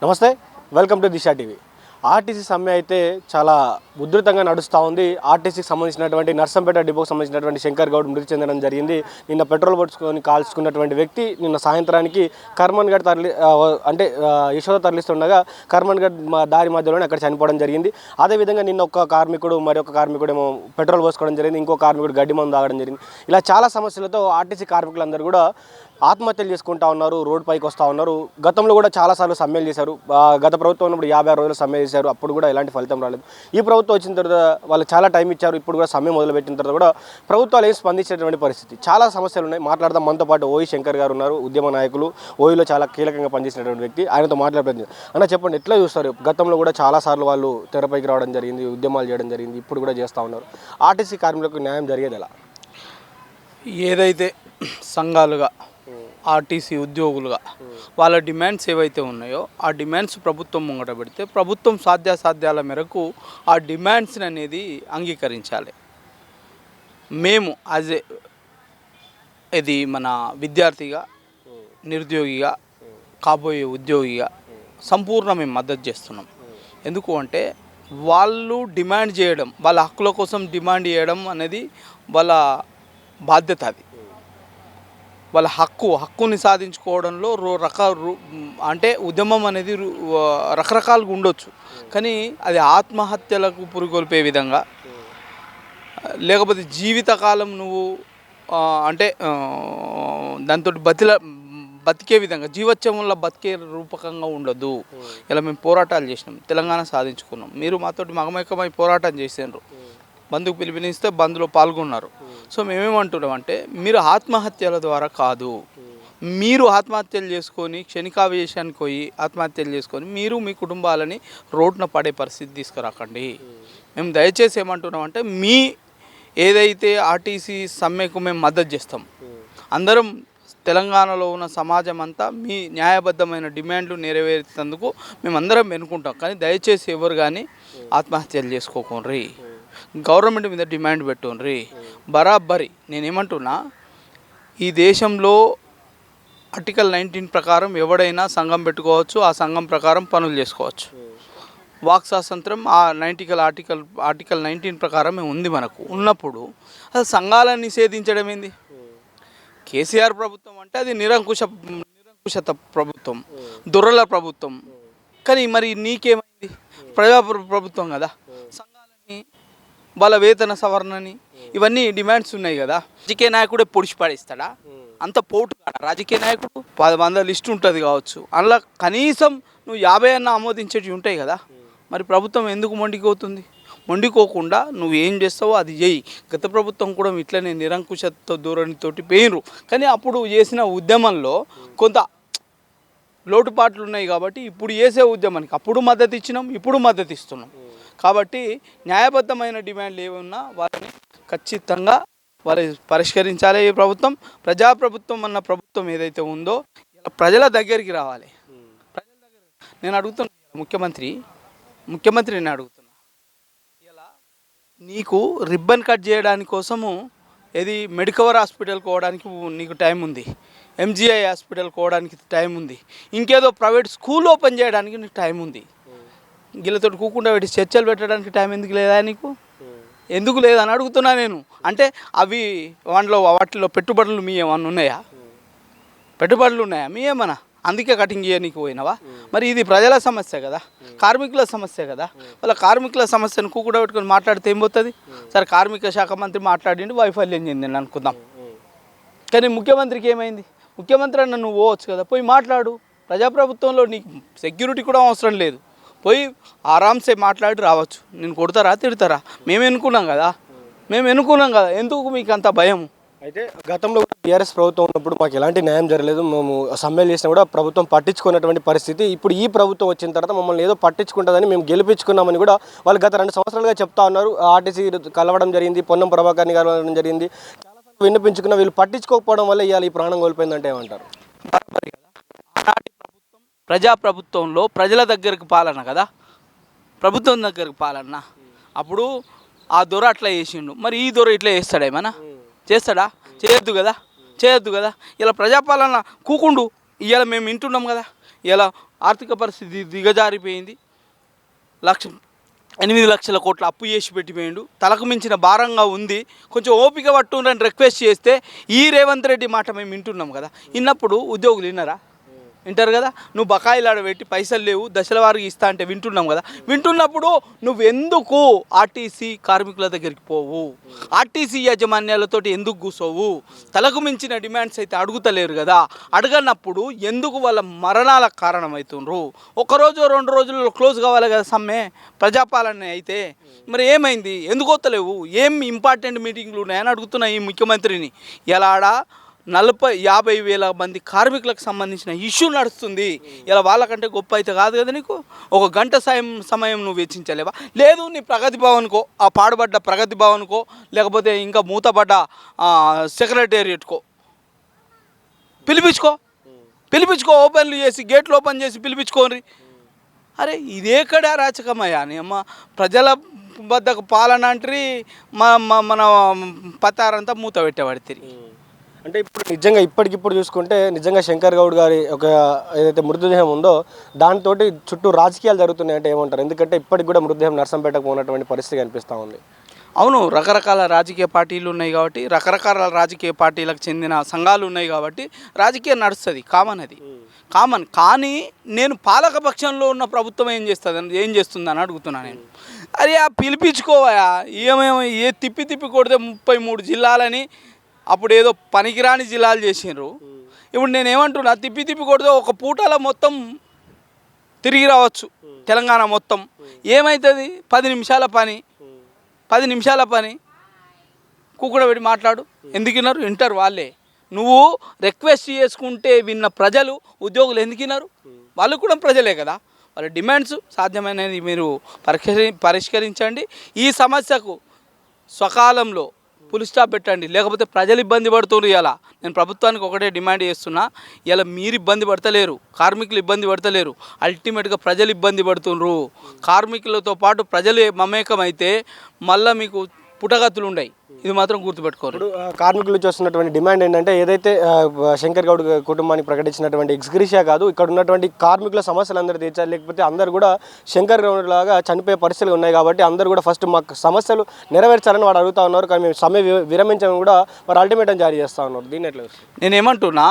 నమస్తే, welcome to Disha TV. RTC సమ్మె అయితే చాలా ఉధృతంగా నడుస్తూ ఉంది. ఆర్టీసీకి సంబంధించినటువంటి నర్సంపేట డిపోకి సంబంధించినటువంటి శంకర్ గౌడ్ మృతి చెందడం జరిగింది. నిన్న పెట్రోల్ పట్టుకొని కాల్చుకున్నటువంటి వ్యక్తి నిన్న సాయంత్రానికి కర్మన్ఘడ్ యశోద తరలిస్తుండగా కర్మన్ఘడ్ దారి మధ్యలోనే అక్కడ చనిపోవడం జరిగింది. అదేవిధంగా నిన్న ఒక కార్మికుడు మరొక కార్మికుడు ఏమో పెట్రోల్ పోసుకోవడం జరిగింది, ఇంకో కార్మికుడు గడ్డి మందు తాగడం జరిగింది. ఇలా చాలా సమస్యలతో ఆర్టీసీ కార్మికులందరూ కూడా ఆత్మహత్యలు చేసుకుంటా ఉన్నారు, రోడ్ పైకి వస్తూ ఉన్నారు. గతంలో కూడా చాలాసార్లు సమ్మెలు చేశారు. గత ప్రభుత్వం ఉన్నప్పుడు 56 రోజులు సమ్మె చేశారు, అప్పుడు కూడా ఎలాంటి ఫలితం రాలేదు. ఈ ప్రభుత్వం వచ్చిన తర్వాత వాళ్ళు చాలా టైం ఇచ్చారు. ఇప్పుడు కూడా సమ్మె మొదలుపెట్టిన తర్వాత కూడా ప్రభుత్వాలు ఏం స్పందించేటువంటి పరిస్థితి. చాలా సమస్యలు ఉన్నాయి. మాట్లాడదాం. మనతో పాటు ఓయి శంకర్ గారు ఉన్నారు, ఉద్యమ నాయకులు, ఓయిలో చాలా కీలకంగా పనిచేసినటువంటి వ్యక్తి. ఆయనతో మాట్లాడలేదు. అన్న చెప్పండి, ఎట్లా చూస్తారు? గతంలో కూడా చాలాసార్లు వాళ్ళు తెరపైకి రావడం జరిగింది, ఉద్యమాలు చేయడం జరిగింది, ఇప్పుడు కూడా చేస్తూ ఉన్నారు. ఆర్టీసీ కార్మికులకు న్యాయం జరిగేది ఎలా? ఏదైతే సంఘాలుగా ఆర్టీసీ ఉద్యోగులుగా వాళ్ళ డిమాండ్స్ ఏవైతే ఉన్నాయో ఆ డిమాండ్స్ ప్రభుత్వం ముంగట పెడితే ప్రభుత్వం సాధ్యాసాధ్యాల మేరకు ఆ డిమాండ్స్ని అనేది అంగీకరించాలి. మేము ఇది మన విద్యార్థిగా, నిరుద్యోగిగా, కాబోయే ఉద్యోగిగా సంపూర్ణ మేము మద్దతు చేస్తున్నాం. ఎందుకు అంటే వాళ్ళు డిమాండ్ చేయడం, వాళ్ళ హక్కుల కోసం డిమాండ్ చేయడం అనేది వాళ్ళ బాధ్యత. అది వాళ్ళ హక్కుని సాధించుకోవడంలో అంటే ఉద్యమం అనేది రకరకాలుగా ఉండొచ్చు, కానీ అది ఆత్మహత్యలకు పురికొల్పే విధంగా లేకపోతే జీవితకాలం నువ్వు అంటే దాంతో బతికే విధంగా జీవోత్సవంలో బతికే రూపకంగా ఉండదు. ఇలా మేము పోరాటాలు చేసినాం, తెలంగాణ సాధించుకున్నాం. మీరు మాతోటి మగమైకమై పోరాటం చేసినారు, బంధుకు పిలుపునిస్తే బంధులో పాల్గొన్నారు. సో మేమేమంటున్నాం అంటే మీరు ఆత్మహత్యల ద్వారా కాదు, మీరు ఆత్మహత్యలు చేసుకొని క్షణికావేశానికి పోయి ఆత్మహత్యలు చేసుకొని మీరు మీ కుటుంబాలని రోడ్డున పడే పరిస్థితి తీసుకురాకండి. మేము దయచేసి ఏమంటున్నాం అంటే మీ ఏదైతే ఆర్టీసీ సమ్మెకు మేము మద్దతు చేస్తాం, అందరం తెలంగాణలో ఉన్న సమాజం అంతా మీ న్యాయబద్ధమైన డిమాండ్లు నెరవేర్చేందుకు మేమందరం వెనుకుంటాం. కానీ దయచేసి ఎవరు కానీ ఆత్మహత్యలు చేసుకోకుండ్రి, గవర్నమెంట్ మీద డిమాండ్ పెట్టుండ్రి. బరాబరి నేనేమంటున్నా, ఈ దేశంలో ఆర్టికల్ 19 ప్రకారం ఎవడైనా సంఘం పెట్టుకోవచ్చు, ఆ సంఘం ప్రకారం పనులు చేసుకోవచ్చు. వాక్ స్వాతంత్రం ఆ ఆర్టికల్ 19 ప్రకారం ఉంది మనకు. ఉన్నప్పుడు అసలు సంఘాలను నిషేధించడం ఏంది? కేసీఆర్ ప్రభుత్వం అంటే అది నిరంకుశత ప్రభుత్వం, దొరల ప్రభుత్వం. కానీ మరి నీకేమైంది? ప్రజా ప్రభుత్వం కదా. సంఘాలని వాళ్ళ వేతన సవరణని ఇవన్నీ డిమాండ్స్ ఉన్నాయి కదా. రాజకీయ నాయకుడే పొడిచి పడేస్తాడా? అంత పోటు కాడా రాజకీయ నాయకుడు? 10 మంది లిస్ట్ ఉంటుంది కావచ్చు, అందులో కనీసం నువ్వు 50 అన్న ఆమోదించేవి ఉంటాయి కదా. మరి ప్రభుత్వం ఎందుకు మొండిపోతుంది? మొండికోకుండా నువ్వు ఏం చేస్తావో అది చేయి. గత ప్రభుత్వం కూడా ఇట్లనే నిరంకుశత్వ ధోరణితోటి పోయినరు, కానీ అప్పుడు చేసిన ఉద్యమంలో కొంత లోటుపాట్లు ఉన్నాయి కాబట్టి ఇప్పుడు చేసే ఉద్యమానికి అప్పుడు మద్దతు ఇచ్చినాం, ఇప్పుడు మద్దతు ఇస్తున్నాం. కాబట్టి న్యాయబద్ధమైన డిమాండ్లు ఏమున్నా వారిని ఖచ్చితంగా వారి పరిష్కరించాలి. ఈ ప్రభుత్వం ప్రజాప్రభుత్వం అన్న ప్రభుత్వం ఏదైతే ఉందో ప్రజల దగ్గరికి రావాలి. ప్రజల దగ్గర నేను అడుగుతున్నా, ముఖ్యమంత్రిని అడుగుతున్నా, ఇలా నీకు రిబ్బన్ కట్ చేయడానికి కోసము ఏది మెడికవర్ హాస్పిటల్ పోవడానికి నీకు టైం ఉంది, ఎంజీఐ హాస్పిటల్ పోవడానికి టైం ఉంది, ఇంకేదో ప్రైవేట్ స్కూల్ ఓపెన్ చేయడానికి నీకు టైం ఉంది. గిల్లతో కూకుండా పెట్టి చర్చలు పెట్టడానికి టైం ఎందుకు లేదా నీకు? ఎందుకు లేదని అడుగుతున్నా నేను. అంటే అవి వాటిలో పెట్టుబడులు మీ ఏమన్నా ఉన్నాయా? పెట్టుబడులు ఉన్నాయా మీ ఏమన్నా? అందుకే కటింగ్ చేయనీకి పోయినావా? మరి ఇది ప్రజల సమస్య కదా, కార్మికుల సమస్య కదా. వాళ్ళ కార్మికుల సమస్యను కూకుండా పెట్టుకొని మాట్లాడితే ఏం పోతుంది? సరే, కార్మిక శాఖ మంత్రి మాట్లాడిండు, వైఫల్యం చెందింది అనుకుందాం. కానీ ముఖ్యమంత్రికి ఏమైంది? ముఖ్యమంత్రి అన్న నువ్వు పోవచ్చు కదా, పోయి మాట్లాడు. ప్రజాప్రభుత్వంలో నీకు సెక్యూరిటీ కూడా అవసరం లేదు, పోయి ఆరామ్సే మాట్లాడి రావచ్చు. నేను కొడతారా తిడతారా? మేము ఎన్నుకున్నాం కదా. ఎందుకు మీకు అంత భయం? అయితే గతంలో టీఆర్ఎస్ ప్రభుత్వం ఉన్నప్పుడు మాకు ఎలాంటి న్యాయం జరగలేదు, మేము సమ్మెలు చేసినా కూడా ప్రభుత్వం పట్టించుకున్నటువంటి పరిస్థితి. ఇప్పుడు ఈ ప్రభుత్వం వచ్చిన తర్వాత మమ్మల్ని ఏదో పట్టించుకుంటుందని మేము గెలిపించుకున్నామని కూడా వాళ్ళు గత 2 సంవత్సరాలుగా చెప్తా ఉన్నారు. ఆర్టీసీ కలవడం జరిగింది, పొన్నం ప్రభాకర్ని కలవడం జరిగింది, చాలాసార్లు విన్నపించుకున్నా. వీళ్ళు పట్టించుకోకపోవడం వల్ల ఇవాళ ఈ ప్రాణం కోల్పోయిందంటే ఏమంటారు? ఆనాటి ప్రభుత్వం ప్రజాప్రభుత్వంలో ప్రజల దగ్గరకు పాలన కదా, ప్రభుత్వం దగ్గరకు పాలన. అప్పుడు ఆ దొర అట్లా చేసిండు, మరి ఈ దొర ఇట్లా చేస్తాడేమన్నా? చేస్తాడా? చేయొద్దు కదా. ఇలా ప్రజాపాలన కూకుండు ఇవాళ మేము వింటున్నాం కదా. ఇలా ఆర్థిక పరిస్థితి దిగజారిపోయింది. 8 లక్షల కోట్ల అప్పు చేసి పెట్టిపోయిండు. తలకు మించిన భారంగా ఉంది, కొంచెం ఓపిక పట్టుండని రిక్వెస్ట్ చేస్తే ఈ రేవంత్ రెడ్డి మాట మేము వింటున్నాం కదా. విన్నప్పుడు ఉద్యోగులు విన్నారా? వింటారు కదా. నువ్వు బకాయిలు ఆడబెట్టి పైసలు లేవు దశల వారికి ఇస్తా అంటే వింటున్నాం కదా. వింటున్నప్పుడు నువ్వు ఎందుకు ఆర్టీసీ కార్మికుల దగ్గరికి పోవు? ఆర్టీసీ యాజమాన్యాలతోటి ఎందుకు కూర్చోవు? తలకు మించిన డిమాండ్స్ అయితే అడుగుతలేరు కదా. అడగనప్పుడు ఎందుకు వాళ్ళ మరణాలకు కారణమవుతుండ్రు? ఒకరోజు 2 రోజుల్లో క్లోజ్ కావాలి కదా సమ్మె, ప్రజాపాలన అయితే. మరి ఏమైంది? ఎందుకు వస్తలేవు? ఏం ఇంపార్టెంట్ మీటింగ్లు ఉన్నాయని అడుగుతున్నా ఈ ముఖ్యమంత్రిని. ఇలా 50 వేల మంది కార్మికులకు సంబంధించిన ఇష్యూ నడుస్తుంది. ఇలా వాళ్ళకంటే గొప్ప అయితే కాదు కదా నీకు. 1 గంట సమయం నువ్వు వెచ్చించలేవా? లేదు నీ ప్రగతి భవన్కో, ఆ పాడుబడ్డ ప్రగతి భవన్కో, లేకపోతే ఇంకా మూతపడ్డ సెక్రటేరియట్కో పిలిపించుకో ఓపెన్లు చేసి, గేట్లు ఓపెన్ చేసి పిలిపించుకోండి. అరే ఇదేకడా రాచకమయ్యా అని అమ్మ. ప్రజల వద్దకు పాలన అంటే మన పతారంతా మూత పెట్టేవాడి తిరిగి. అంటే ఇప్పుడు నిజంగా ఇప్పటికిప్పుడు చూసుకుంటే నిజంగా శంకర్ గౌడ్ గారి ఒక ఏదైతే మృతదేహం ఉందో దాంతో చుట్టూ రాజకీయాలు జరుగుతున్నాయి అంటే ఏమంటారు? ఎందుకంటే ఇప్పటికి కూడా మృతదేహం నర్సంపేటకు పోయినటువంటి పరిస్థితి కనిపిస్తూ ఉంది. అవును, రకరకాల రాజకీయ పార్టీలు ఉన్నాయి కాబట్టి, రకరకాల రాజకీయ పార్టీలకు చెందిన సంఘాలు ఉన్నాయి కాబట్టి రాజకీయం నడుస్తుంది, కామన్. అది కామన్. కానీ నేను పాలకపక్షంలో ఉన్న ప్రభుత్వం ఏం చేస్తుందని అడుగుతున్నాను నేను. అరే పిలిపించుకోవా, ఏ తిప్పి కొడితే 33 జిల్లాలని అప్పుడు ఏదో పనికిరాని జిల్లాలు చేసిండ్రు. ఇప్పుడు నేనేమంటున్నా, తిప్పి కొడితే ఒక పూటలో మొత్తం తిరిగి రావచ్చు తెలంగాణ మొత్తం. ఏమవుతుంది? 10 నిమిషాల పని కూకూడబెట్టి మాట్లాడు. ఎందుకు విన్నారు? వింటారు వాళ్ళే. నువ్వు రిక్వెస్ట్ చేసుకుంటే విన్న ప్రజలు, ఉద్యోగులు ఎందుకు విన్నారు? వాళ్ళు కూడా ప్రజలే కదా. వాళ్ళ డిమాండ్స్ సాధ్యమైనది మీరు పరిష్కరించండి. ఈ సమస్యకు సకాలంలో ఫుల్ స్టాప్ పెట్టండి, లేకపోతే ప్రజలు ఇబ్బంది పడుతున్నారు. ఇలా నేను ప్రభుత్వానికి ఒకటే డిమాండ్ చేస్తున్నా, ఇలా మీరు ఇబ్బంది పడతలేరు, కార్మికులు ఇబ్బంది పడతలేరు, అల్టిమేట్గా ప్రజలు ఇబ్బంది పడుతున్నారు. కార్మికులతో పాటు ప్రజలు మమేకం అయితే మళ్ళీ మీకు పుటగతులు ఉన్నాయి. ఇది మాత్రం గుర్తుపెట్టుకోరు. ఇప్పుడు కార్మికులు చేస్తున్నటువంటి డిమాండ్ ఏంటంటే, ఏదైతే శంకర్ గౌడ్ కుటుంబానికి ప్రకటించినటువంటి ఎక్స్గ్రీషియా కాదు, ఇక్కడ ఉన్నటువంటి కార్మికుల సమస్యలు అందరూ తీర్చాలి. లేకపోతే అందరూ కూడా శంకర్ గౌడ్ లాగా చనిపోయే పరిస్థితులు ఉన్నాయి కాబట్టి అందరూ కూడా ఫస్ట్ మాకు సమస్యలు నెరవేర్చాలని వాడు అడుగుతా ఉన్నారు. కానీ మేము సమ్మె విరమించడం కూడా వారు అల్టిమేటం జారీ చేస్తూ ఉన్నారు. దీన్ని ఎట్లా? నేనేమంటున్నా,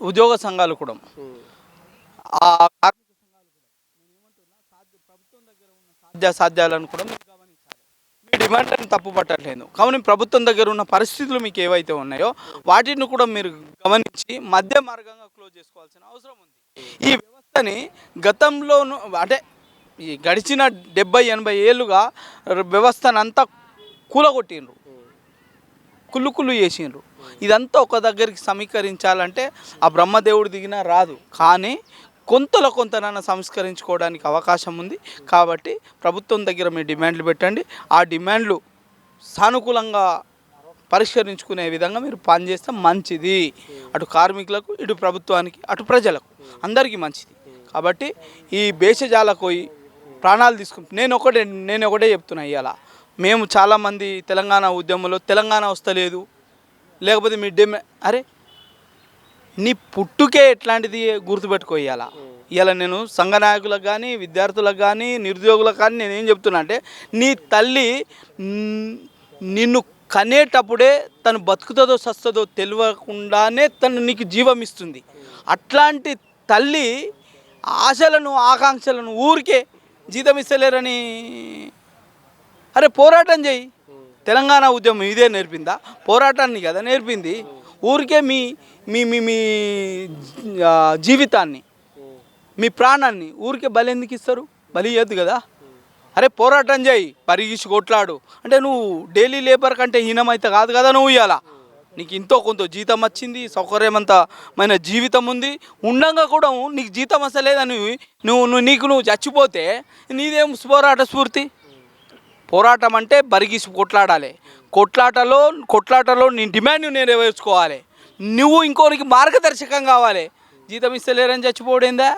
ఉద్యోగ సంఘాలు కూడా ఆ కార్మిక సంఘాలు కూడా నేనేమంటున్నా, ప్రభుత్వం దగ్గర ఉన్న సాధ్యాలను కూడా మీ డిమాండ్లను తప్పు పట్టట్లేదు. కాబట్టి ప్రభుత్వం దగ్గర ఉన్న పరిస్థితులు మీకు ఏవైతే ఉన్నాయో వాటిని కూడా మీరు గమనించి మధ్య మార్గంగా క్లోజ్ చేసుకోవాల్సిన అవసరం ఉంది. ఈ వ్యవస్థని గతంలోనూ అంటే ఈ గడిచిన 70-80 ఏళ్ళుగా వ్యవస్థను అంతా కూలగొట్టిండ్రు, కుళ్ళు చేసిండ్రు. ఇదంతా ఒక దగ్గరికి సమీకరించాలంటే ఆ బ్రహ్మదేవుడు దిగినా రాదు. కానీ కొంతనైనా సంస్కరించుకోవడానికి అవకాశం ఉంది. కాబట్టి ప్రభుత్వం దగ్గర మీ డిమాండ్లు పెట్టండి. ఆ డిమాండ్లు సానుకూలంగా పరిష్కరించుకునే విధంగా మీరు పనిచేస్తే మంచిది. అటు కార్మికులకు, ఇటు ప్రభుత్వానికి, అటు ప్రజలకు అందరికీ మంచిది. కాబట్టి ఈ భేషజాలకు పోయి ప్రాణాలు నేను ఒకటే చెప్తున్నా. ఇవాళ మేము చాలామంది తెలంగాణ ఉద్యమంలో తెలంగాణ వస్తలేదు, లేకపోతే మీ అరే నీ పుట్టుకే ఎట్లాంటిది గుర్తుపెట్టుకో. ఇవాళ నేను సంఘ నాయకులకు కానీ, విద్యార్థులకు కానీ, నిరుద్యోగులకు కానీ నేనేం చెప్తున్నా అంటే, నీ తల్లి నిన్ను కనేటప్పుడే తను బతుకుతుందో సస్తుందో తెలియకుండానే తను నీకు జీవం ఇస్తుంది. అట్లాంటి తల్లి ఆశలను, ఆకాంక్షలను ఊరికే జీతం ఇస్తలేరని అరే పోరాటం చేయి. తెలంగాణ ఉద్యమం ఇదే నేర్పిందా? పోరాటాన్ని కదా నేర్పింది. ఊరికే మీ మీ మీ జీవితాన్ని, మీ ప్రాణాన్ని ఊరికే బలి ఎందుకు ఇస్తారు? బలి ఇవ్వద్దు కదా. అరే పోరాటం చేయి, పరిగిసి కొట్లాడు. అంటే నువ్వు డైలీ లేబర్ కంటే హీనమైతే కాదు కదా నువ్వు. ఇవ్వాలా నీకు ఇంతో కొంత జీతం వచ్చింది, సౌకర్యవంతమైన జీవితం ఉంది, ఉండగా కూడా నీకు జీతం వస్తలేదని నువ్వు చచ్చిపోతే నీదేం పోరాట స్ఫూర్తి? పోరాటం అంటే బరిగిసి కొట్లాడాలి. కొట్లాటలో నీ డిమాండ్ నెరవేర్చుకోవాలి. నువ్వు ఇంకోరికి మార్గదర్శకం కావాలి. జీతం ఇస్తలేరని చచ్చిపోవడేందా?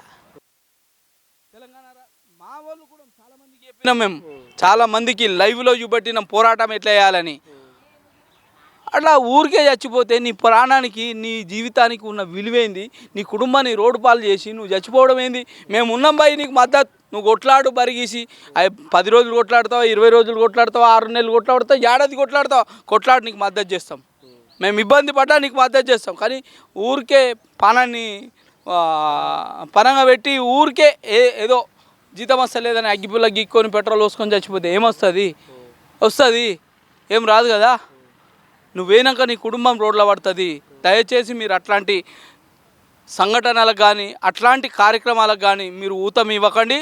తెలంగాణ మా వాళ్ళు కూడా చాలామందికి చెప్పినాం, మేము చాలామందికి లైవ్లో చూపెట్టినాం పోరాటం ఎట్లా చేయాలని. అట్లా ఊరికే చచ్చిపోతే నీ ప్రాణానికి నీ జీవితానికి ఉన్న విలువేంది? నీ కుటుంబాన్ని రోడ్డు పాలు చేసి నువ్వు చచ్చిపోవడం ఏంది? మేము ఉన్నాం భయ్ నీకు మద్దతు, నువ్వు కొట్లాడు బరిగీసి. 10 రోజులు కొట్లాడతావా, 20 రోజులు కొట్లాడతావా, 6 నెలలు కొట్లాడతావా, ఏడాది కొట్లాడతావా, కొట్లాడు, నీకు మద్దతు చేస్తాం. మేము ఇబ్బంది పడ్డా నీకు మద్దతు చేస్తాం. కానీ ఊరికే పానాన్ని పనంగా పెట్టి ఊరికే ఏదో జీతం వస్తలేదని అగ్గిపుల్ల గీక్కొని పెట్రోల్ పోసుకొని చచ్చిపోతే ఏమొస్తుంది? వస్తుంది, ఏం రాదు కదా. నువ్వేనాక నీ కుటుంబం రోడ్ల పడుతుంది. దయచేసి మీరు అట్లాంటి సంఘటనలకు కానీ అట్లాంటి కార్యక్రమాలకు కానీ మీరు ఊతం ఇవ్వకండి.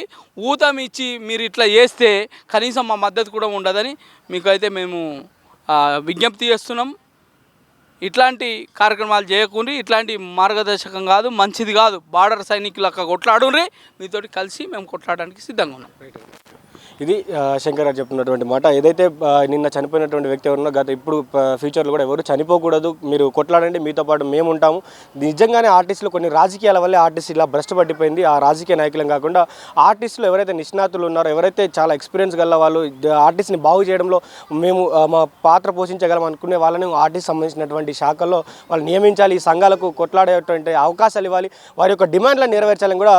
ఊతం ఇచ్చి మీరు ఇట్లా చేస్తే కనీసం మా మద్దతు కూడా ఉండదని మీకైతే మేము విజ్ఞప్తి చేస్తున్నాం. ఇట్లాంటి కార్యక్రమాలు చేయకుండా, ఇట్లాంటి మార్గదర్శకం కాదు, మంచిది కాదు. బార్డర్ సైనికులకు కొట్లాడుండ్రి, మీతోటి కలిసి మేము కొట్లాడడానికి సిద్ధంగా ఉన్నాం. ఇది శంకర్ గారు చెప్తున్నటువంటి మాట. ఏదైతే నిన్న చనిపోయినటువంటి వ్యక్తి ఎవరున్నా ఇప్పుడు ఫ్యూచర్లో కూడా ఎవరు చనిపోకూడదు, మీరు కొట్లాడండి, మీతో పాటు మేము ఉంటాము. నిజంగానే ఆర్టిస్టులు కొన్ని రాజకీయాల వల్లే ఆర్టిస్ట్ ఇలా భ్రష్టు పట్టిపోయింది. ఆ రాజకీయ నాయకులం కాకుండా ఆర్టిస్టులు ఎవరైతే నిష్ణాతులు ఉన్నారో, ఎవరైతే చాలా ఎక్స్పీరియన్స్ గల వాళ్ళు ఆర్టిస్ట్ని బాగు చేయడంలో మేము మా పాత్ర పోషించగలం అనుకునే వాళ్ళని ఆర్టిస్ట్ సంబంధించినటువంటి శాఖల్లో వాళ్ళు నియమించాలి. ఈ సంఘాలకు కొట్లాడేటువంటి అవకాశాలు ఇవ్వాలి, వారి యొక్క డిమాండ్లను నెరవేర్చాలని కూడా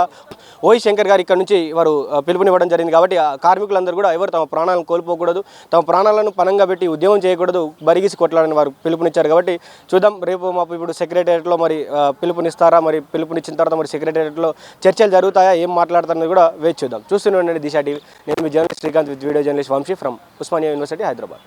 ఓయి శంకర్ గారు ఇక్కడ నుంచి వారు పిలుపునివ్వడం జరిగింది. కాబట్టి కార్మికులందరూ కూడా ఎవరు తమ ప్రాణాలను కోల్పోకూడదు, తమ ప్రాణాలను పనంగా పెట్టి ఉద్యమం చేయకూడదు, బరిగిసి కొట్లాడని వారు పిలుపునిచ్చారు. కాబట్టి చూద్దాం రేపు మాకు ఇప్పుడు సెక్రటేరియట్లో మరి పిలుపునిస్తారా, మరి పిలుపునిచ్చిన తర్వాత మరి సెక్రటేరియట్లో చర్చలు జరుగుతాయా, ఏం మాట్లాడతారని కూడా వేచి చూద్దాం. చూస్తూనే ఉండండి దిశ టీవీ. నేను మీ journalist Srikanth with video journalist Vamshi from Osmania University, Hyderabad.